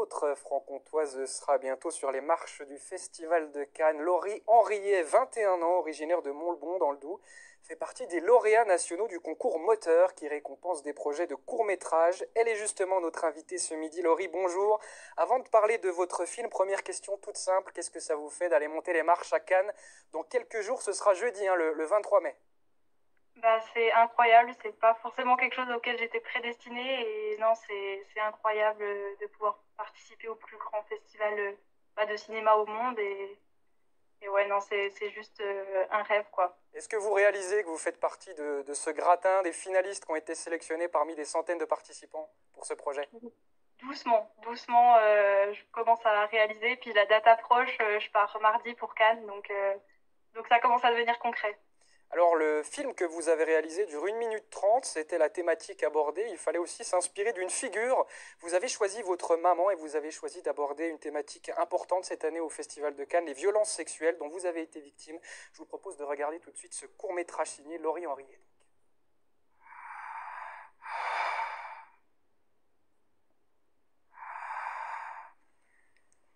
autre franc-comtoise sera bientôt sur les marches du Festival de Cannes. Laurie Henriet, 21 ans, originaire de Montbon dans le Doubs, fait partie des lauréats nationaux du concours Moteur qui récompense des projets de court-métrage. Elle est justement notre invitée ce midi. Laurie, bonjour. Avant de parler de votre film, première question toute simple. Qu'est-ce que ça vous fait d'aller monter les marches à Cannes? Dans quelques jours, ce sera jeudi, le 23 mai. Bah, c'est incroyable, c'est pas forcément quelque chose auquel j'étais prédestinée et non, c'est incroyable de pouvoir participer au plus grand festival de cinéma au monde et ouais, non, c'est juste un rêve quoi. Est-ce que vous réalisez que vous faites partie de ce gratin des finalistes qui ont été sélectionnés parmi des centaines de participants pour ce projet? Doucement, doucement, je commence à réaliser, puis la date approche, je pars mardi pour Cannes, donc ça commence à devenir concret. Alors le film que vous avez réalisé dure 1 minute 30, c'était la thématique abordée, il fallait aussi s'inspirer d'une figure. Vous avez choisi votre maman et vous avez choisi d'aborder une thématique importante cette année au Festival de Cannes, les violences sexuelles dont vous avez été victime. Je vous propose de regarder tout de suite ce court-métrage signé Laurie Henriet.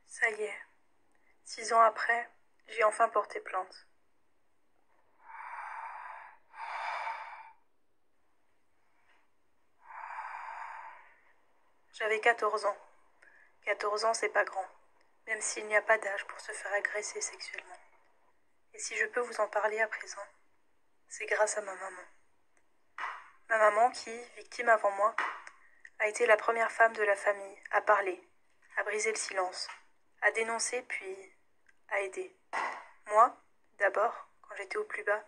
Ça y est, 6 ans après, j'ai enfin porté plainte. J'avais 14 ans. 14 ans, c'est pas grand, même s'il n'y a pas d'âge pour se faire agresser sexuellement. Et si je peux vous en parler à présent, c'est grâce à ma maman. Ma maman qui, victime avant moi, a été la première femme de la famille à parler, à briser le silence, à dénoncer puis à aider. Moi, d'abord, quand j'étais au plus bas,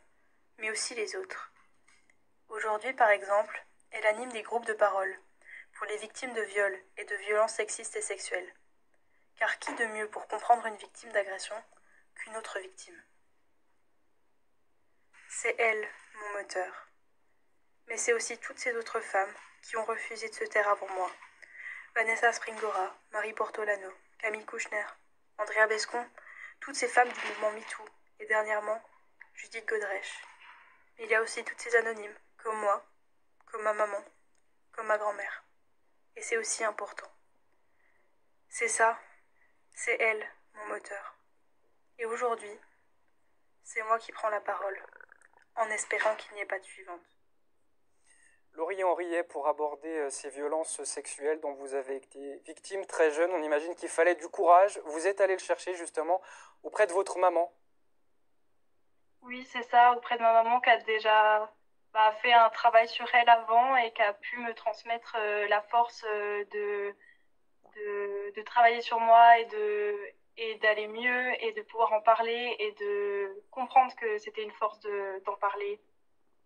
mais aussi les autres. Aujourd'hui, par exemple, elle anime des groupes de parole pour les victimes de viols et de violences sexistes et sexuelles. Car qui de mieux pour comprendre une victime d'agression qu'une autre victime? C'est elle, mon moteur. Mais c'est aussi toutes ces autres femmes qui ont refusé de se taire avant moi. Vanessa Springora, Marie Portolano, Camille Kouchner, Andrea Bescon, toutes ces femmes du mouvement MeToo, et dernièrement, Judith Godrèche. Mais il y a aussi toutes ces anonymes, comme moi, comme ma maman, comme ma grand-mère. Et c'est aussi important. C'est ça, c'est elle, mon moteur. Et aujourd'hui, c'est moi qui prends la parole, en espérant qu'il n'y ait pas de suivante. Laurie Henriet, pour aborder ces violences sexuelles dont vous avez été victime très jeune, on imagine qu'il fallait du courage. Vous êtes allé le chercher justement auprès de votre maman. Oui, c'est ça, auprès de ma maman qui a déjà fait un travail sur elle avant et qui a pu me transmettre la force de travailler sur moi et d'aller mieux et de pouvoir en parler et de comprendre que c'était une force d'en parler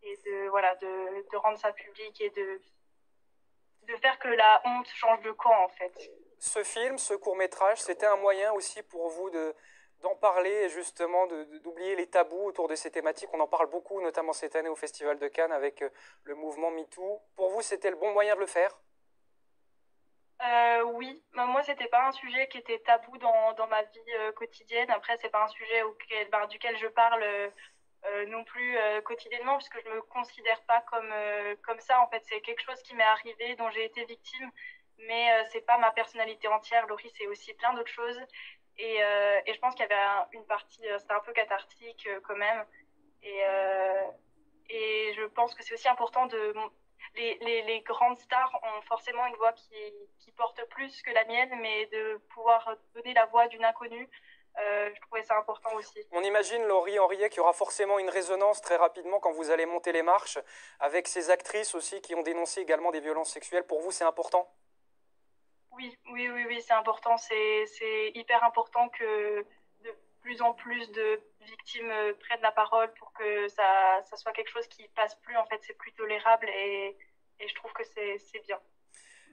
et de rendre ça public et de faire que la honte change de camp en fait. Ce film, ce court-métrage, c'était un moyen aussi pour vous d'en parler et justement d'oublier les tabous autour de ces thématiques. On en parle beaucoup, notamment cette année au Festival de Cannes avec le mouvement MeToo. Pour vous, c'était le bon moyen de le faire? Oui, moi c'était pas un sujet qui était tabou dans ma vie quotidienne. Après, c'est pas un sujet duquel je parle non plus quotidiennement, puisque je me considère pas comme ça. En fait, c'est quelque chose qui m'est arrivé, dont j'ai été victime, mais c'est pas ma personnalité entière. Laurie, c'est aussi plein d'autres choses. Et je pense qu'il y avait une partie, c'était un peu cathartique quand même. Et, euh, et je pense que c'est aussi important les grandes stars ont forcément une voix qui porte plus que la mienne, mais de pouvoir donner la voix d'une inconnue, je trouvais ça important aussi. On imagine, Laurie Henriet, qu'il y aura forcément une résonance très rapidement quand vous allez monter les marches, avec ces actrices aussi qui ont dénoncé également des violences sexuelles. Pour vous, c'est important? Oui, oui, oui, oui, c'est important. C'est hyper important que de plus en plus de victimes prennent la parole pour que ça soit quelque chose qui passe plus. En fait, c'est plus tolérable et je trouve que c'est bien.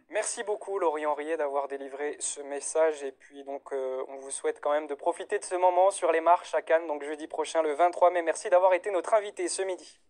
Merci beaucoup, Laurie Henriet, d'avoir délivré ce message. Et puis, donc, on vous souhaite quand même de profiter de ce moment sur les marches à Cannes, donc jeudi prochain, le 23 mai. Merci d'avoir été notre invité ce midi.